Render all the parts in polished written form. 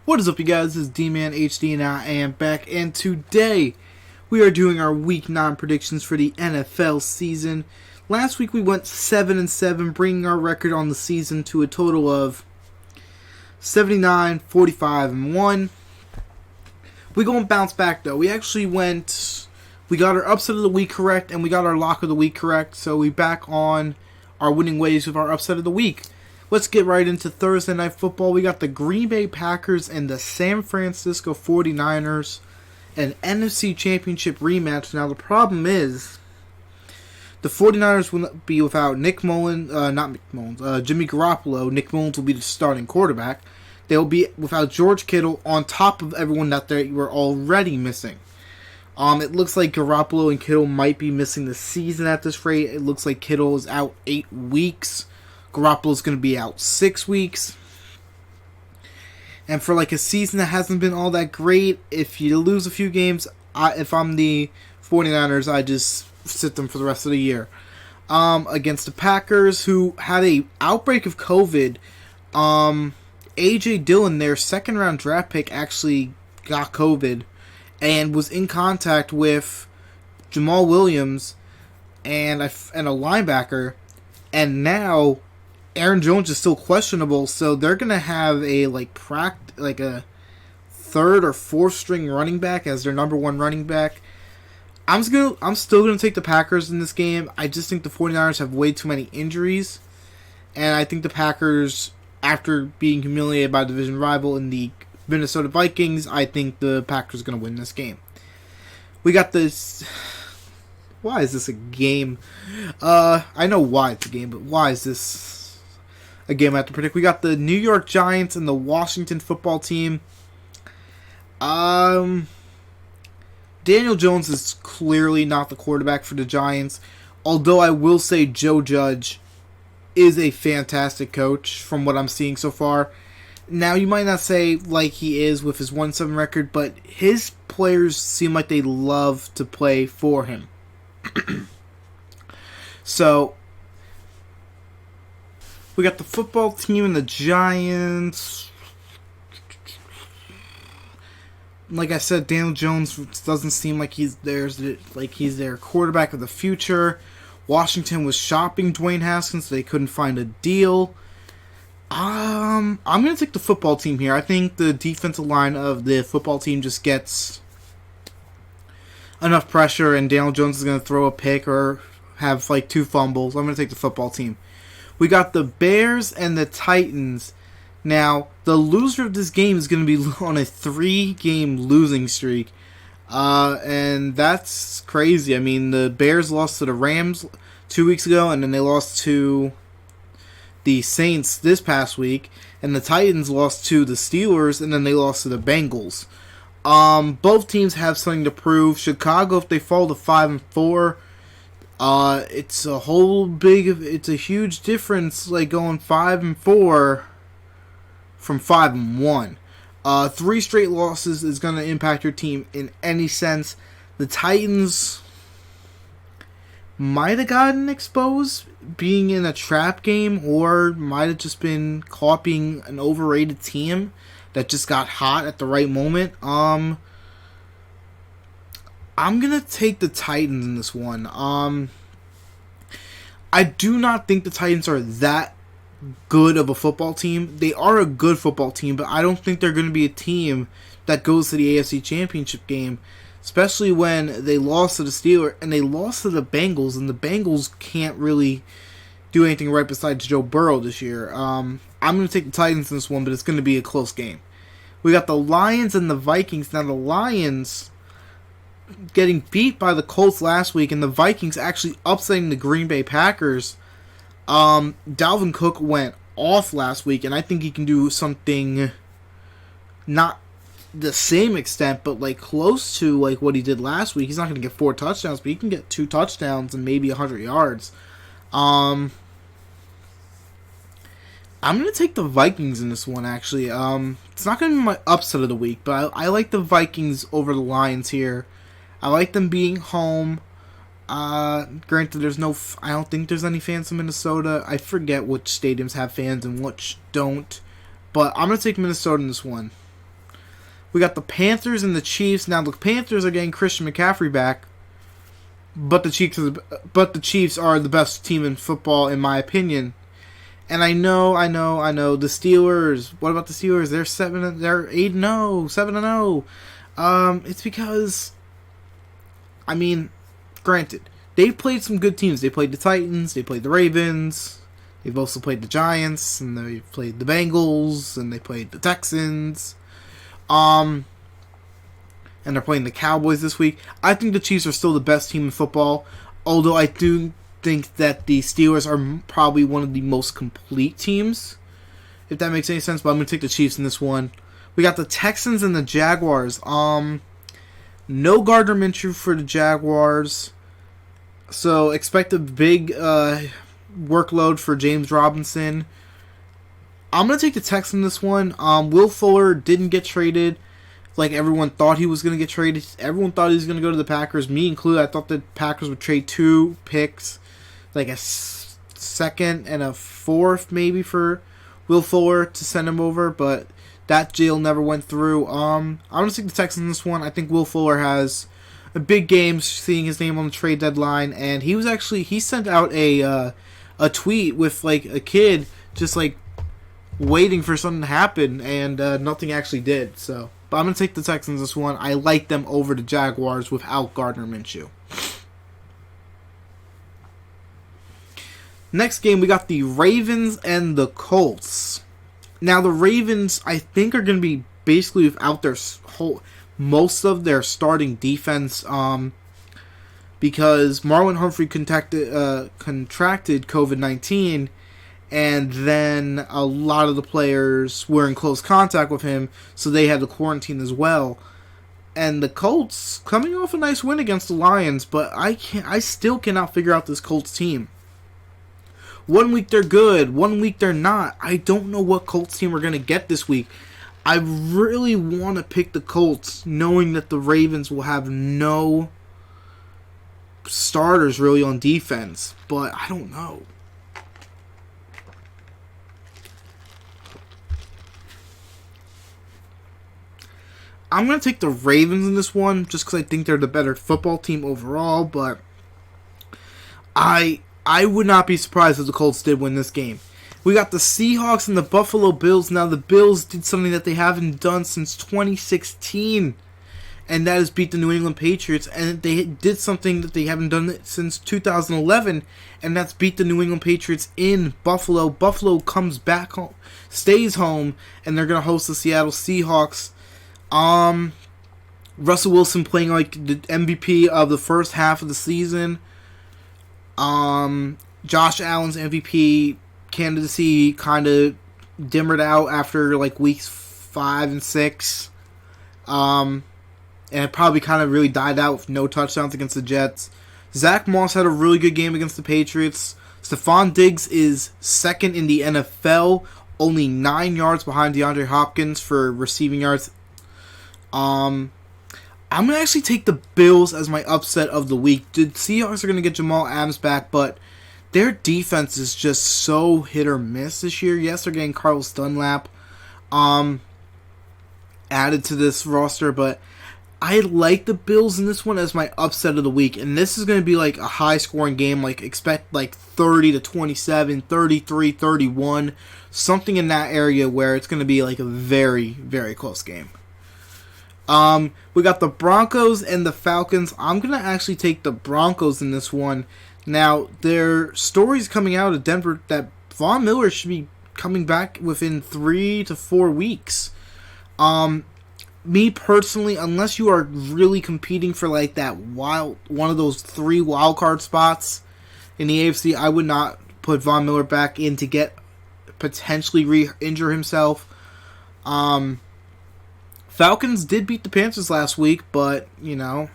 What is up, you guys? This is D-Man HD, and I am back. And today, we are doing our Week 9 predictions for the NFL season. Last week, we went 7-7, bringing our record on the season to a total of 79, 45, and 1. We're going to bounce back, though. We got our upset of the week correct, and we got our lock of the week correct. So we back on our winning ways with our upset of the week. Let's get right into Thursday Night Football. We got the Green Bay Packers and the San Francisco 49ers, an NFC Championship rematch. Now, the problem is, the 49ers will be without Jimmy Garoppolo. Nick Mullins will be the starting quarterback. They'll be without George Kittle on top of everyone that they were already missing. It looks like Garoppolo and Kittle might be missing the season at this rate. It looks like Kittle is out 8 weeks. Garoppolo's going to be out 6 weeks. And for like a season that hasn't been all that great, if you lose a few games, if I'm the 49ers, I just sit them for the rest of the year. Against the Packers, who had a outbreak of COVID, A.J. Dillon, their second round draft pick, actually got COVID and was in contact with Jamal Williams and a linebacker. And now Aaron Jones is still questionable, so they're gonna have a a third or fourth string running back as their number one running back. I'm still gonna take the Packers in this game. I just think the 49ers have way too many injuries, and I think the Packers, after being humiliated by a division rival in the Minnesota Vikings, I think the Packers are gonna win this game. We got this. Why is this a game? I know why it's a game, but why is this a game I have to predict? We got the New York Giants and the Washington Football Team. Daniel Jones is clearly not the quarterback for the Giants, although I will say Joe Judge is a fantastic coach from what I'm seeing so far. Now, you might not say like he is with his 1-7 record, but his players seem like they love to play for him. So, we got the football team and the Giants. Like I said, Daniel Jones doesn't seem like he's their quarterback of the future. Washington was shopping Dwayne Haskins, so they couldn't find a deal. I'm going to take the football team here. I think the defensive line of the football team just gets enough pressure, and Daniel Jones is going to throw a pick or have like 2 fumbles. I'm going to take the football team. We got the Bears and the Titans. Now, the loser of this game is going to be on a 3-game losing streak. And that's crazy. I mean, the Bears lost to the Rams 2 weeks ago, and then they lost to the Saints this past week. And the Titans lost to the Steelers, and then they lost to the Bengals. Both teams have something to prove. Chicago, if they fall to 5-4, it's a huge difference, like going 5-4 from 5-1. 3 straight losses is going to impact your team in any sense. The Titans might have gotten exposed being in a trap game, or might have just been caught being an overrated team that just got hot at the right moment. I'm going to take the Titans in this one. I do not think the Titans are that good of a football team. They are a good football team, but I don't think they're going to be a team that goes to the AFC Championship game, especially when they lost to the Steelers and they lost to the Bengals, and the Bengals can't really do anything right besides Joe Burrow this year. I'm going to take the Titans in this one, but it's going to be a close game. We got the Lions and the Vikings. Now, the Lions getting beat by the Colts last week, and the Vikings actually upsetting the Green Bay Packers. Dalvin Cook went off last week, and I think he can do something not the same extent, but like close to like what he did last week. He's not going to get 4 touchdowns, but he can get 2 touchdowns and maybe 100 yards. I'm going to take the Vikings in this one, actually. It's not going to be my upset of the week, but I like the Vikings over the Lions here. I like them being home. Granted, I don't think there's any fans in Minnesota. I forget which stadiums have fans and which don't. But I'm going to take Minnesota in this one. We got the Panthers and the Chiefs. Now the Panthers are getting Christian McCaffrey back, but the Chiefs are the best team in football in my opinion. And I know. The Steelers. What about the Steelers? They're 8-0, 7-0. It's because, I mean, granted, they've played some good teams. They played the Titans. They played the Ravens. They've also played the Giants, and they've played the Bengals, and they played the Texans. And they're playing the Cowboys this week. I think the Chiefs are still the best team in football, although I do think that the Steelers are probably one of the most complete teams, if that makes any sense, but I'm going to take the Chiefs in this one. We got the Texans and the Jaguars. No Gardner Minshew for the Jaguars, so expect a big workload for James Robinson. I'm going to take the Texans in this one. Will Fuller didn't get traded like everyone thought he was going to get traded. Everyone thought he was going to go to the Packers, me included. I thought the Packers would trade 2 picks, like a second and a fourth maybe for Will Fuller to send him over, but that deal never went through. I'm going to take the Texans in this one. I think Will Fuller has a big game, seeing his name on the trade deadline, and he sent out a tweet with like a kid just like waiting for something to happen, and nothing actually did. So, but I'm going to take the Texans this one. I like them over the Jaguars without Gardner Minshew. Next game, we got the Ravens and the Colts. Now, the Ravens, I think, are going to be basically without their most of their starting defense, because Marlon Humphrey contracted COVID-19, and then a lot of the players were in close contact with him, so they had to quarantine as well. And the Colts coming off a nice win against the Lions, but I still cannot figure out this Colts team. 1 week they're good, 1 week they're not. I don't know what Colts team we're going to get this week. I really want to pick the Colts, knowing that the Ravens will have no starters really on defense, but I don't know. I'm going to take the Ravens in this one, just because I think they're the better football team overall, but I would not be surprised if the Colts did win this game. We got the Seahawks and the Buffalo Bills. Now, the Bills did something that they haven't done since 2016, and that is beat the New England Patriots. And they did something that they haven't done since 2011, and that's beat the New England Patriots in Buffalo. Buffalo comes back home, stays home, and they're going to host the Seattle Seahawks. Russell Wilson playing like the MVP of the first half of the season. Josh Allen's MVP candidacy kind of dimmered out after like weeks 5 and 6. And it probably kind of really died out with no touchdowns against the Jets. Zach Moss had a really good game against the Patriots. Stephon Diggs is second in the NFL, only 9 yards behind DeAndre Hopkins for receiving yards. I'm going to actually take the Bills as my upset of the week. The Seahawks are going to get Jamal Adams back, but their defense is just so hit or miss this year. Yes, they're getting Carlos Dunlap added to this roster, but I like the Bills in this one as my upset of the week. And this is going to be like a high-scoring game. Like expect like 30-27, 33-31, something in that area where it's going to be like a very, very close game. We got the Broncos and the Falcons. I'm going to actually take the Broncos in this one. Now, there are stories coming out of Denver that Von Miller should be coming back within 3 to 4 weeks. Me personally, unless you are really competing for like that one of those 3 wild card spots in the AFC, I would not put Von Miller back in to get potentially re-injure himself. Falcons did beat the Panthers last week, but, you know,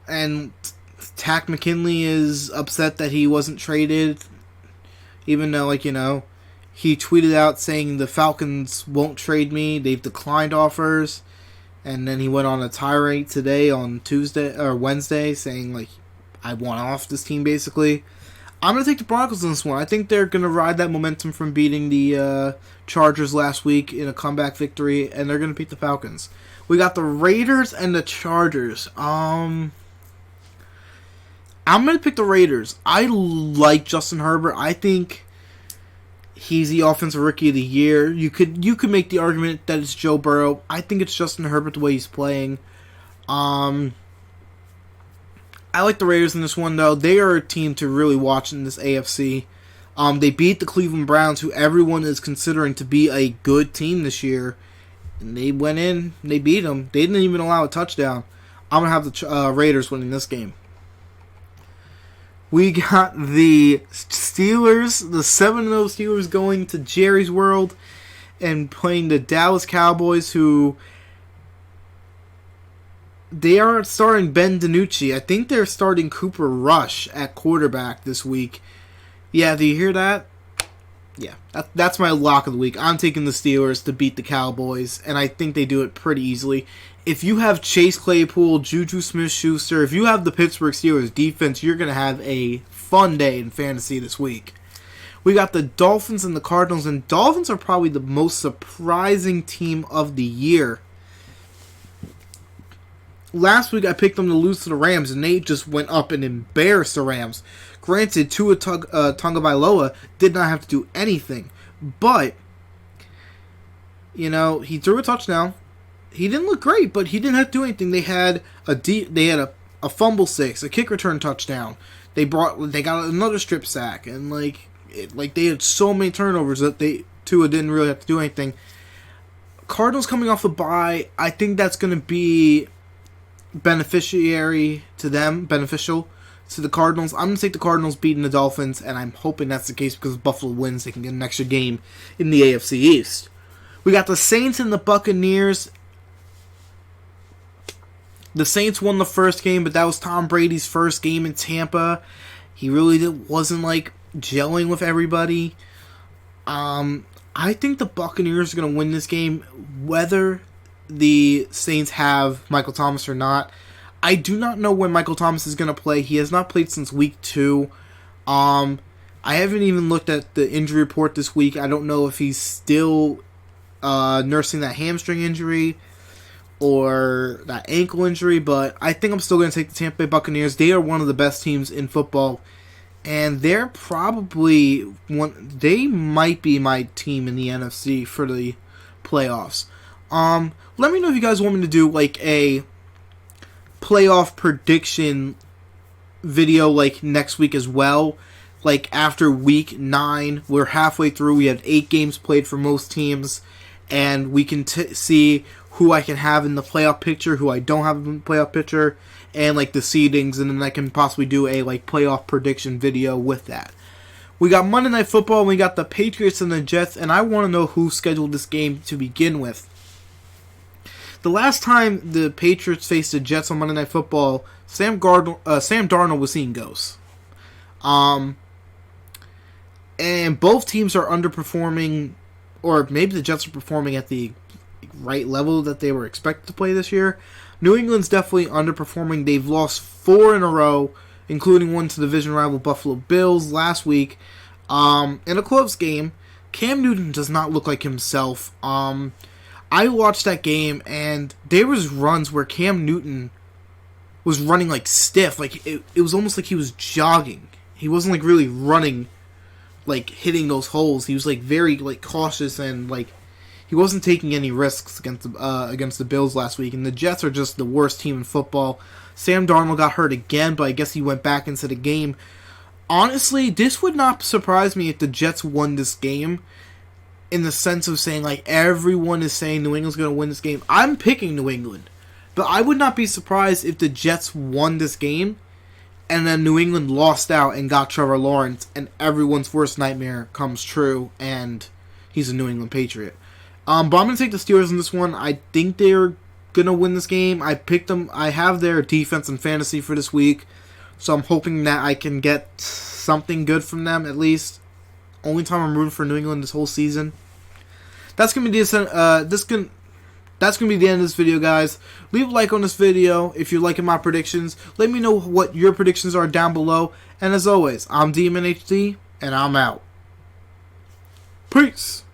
and Takk McKinley is upset that he wasn't traded, even though, like, you know, he tweeted out saying the Falcons won't trade me, they've declined offers, and then he went on a tirade today on Wednesday saying, like, I want off this team, basically. I'm going to take the Broncos in this one. I think they're going to ride that momentum from beating the Chargers last week in a comeback victory, and they're going to beat the Falcons. We got the Raiders and the Chargers. I'm going to pick the Raiders. I like Justin Herbert. I think he's the offensive rookie of the year. You could make the argument that it's Joe Burrow. I think it's Justin Herbert the way he's playing. I like the Raiders in this one, though. They are a team to really watch in this AFC. They beat the Cleveland Browns, who everyone is considering to be a good team this year. And they went in, they beat them. They didn't even allow a touchdown. I'm going to have the Raiders winning this game. We got the Steelers, the 7-0 Steelers going to Jerry's World and playing the Dallas Cowboys, who... They aren't starting Ben DiNucci. I think they're starting Cooper Rush at quarterback this week. Yeah, do you hear that? Yeah, that's my lock of the week. I'm taking the Steelers to beat the Cowboys, and I think they do it pretty easily. If you have Chase Claypool, Juju Smith-Schuster, if you have the Pittsburgh Steelers defense, you're going to have a fun day in fantasy this week. We got the Dolphins and the Cardinals, and Dolphins are probably the most surprising team of the year. Last week I picked them to lose to the Rams, and they just went up and embarrassed the Rams. Granted, Tua Tagovailoa did not have to do anything, but he threw a touchdown. He didn't look great, but he didn't have to do anything. They had a fumble six, a kick return touchdown. They got another strip sack, and they had so many turnovers that Tua didn't really have to do anything. Cardinals coming off the bye, I think that's going to be beneficial to the Cardinals. I'm going to take the Cardinals beating the Dolphins, and I'm hoping that's the case because if Buffalo wins, they can get an extra game in the AFC East. We got the Saints and the Buccaneers. The Saints won the first game, but that was Tom Brady's first game in Tampa. He really wasn't gelling with everybody. I think the Buccaneers are going to win this game, whether the Saints have Michael Thomas or not. I do not know when Michael Thomas is going to play. He has not played since week 2. I haven't even looked at the injury report this week. I don't know if he's still nursing that hamstring injury or that ankle injury, but I think I'm still going to take the Tampa Bay Buccaneers. They are one of the best teams in football, and they're they might be my team in the NFC for the playoffs. Let me know if you guys want me to do a playoff prediction video next week as well. After week 9, we're halfway through. We have 8 games played for most teams, and we can see who I can have in the playoff picture, who I don't have in the playoff picture, and the seedings, and then I can possibly do a playoff prediction video with that. We got Monday Night Football, and we got the Patriots and the Jets, and I want to know who scheduled this game to begin with. The last time the Patriots faced the Jets on Monday Night Football, Sam Darnold was seeing ghosts. And both teams are underperforming, or maybe the Jets are performing at the right level that they were expected to play this year. New England's definitely underperforming. They've lost 4 in a row, including one to division rival Buffalo Bills last week. In a close game, Cam Newton does not look like himself. I watched that game, and there was runs where Cam Newton was running stiff. It was almost like he was jogging. He wasn't really running, hitting those holes. He was very cautious, and he wasn't taking any risks against the Bills last week. And the Jets are just the worst team in football. Sam Darnold got hurt again, but I guess he went back into the game. Honestly, this would not surprise me if the Jets won this game, in the sense of saying, everyone is saying New England's going to win this game. I'm picking New England. But I would not be surprised if the Jets won this game, and then New England lost out and got Trevor Lawrence, and everyone's worst nightmare comes true, and he's a New England Patriot. But I'm going to take the Steelers in this one. I think they're going to win this game. I picked them. I have their defense and fantasy for this week, so I'm hoping that I can get something good from them at least. Only time I'm rooting for New England this whole season. That's gonna be that's gonna be the end of this video, guys. Leave a like on this video if you're liking my predictions. Let me know what your predictions are down below, And as always, I'm Demon HD, and I'm out. Peace!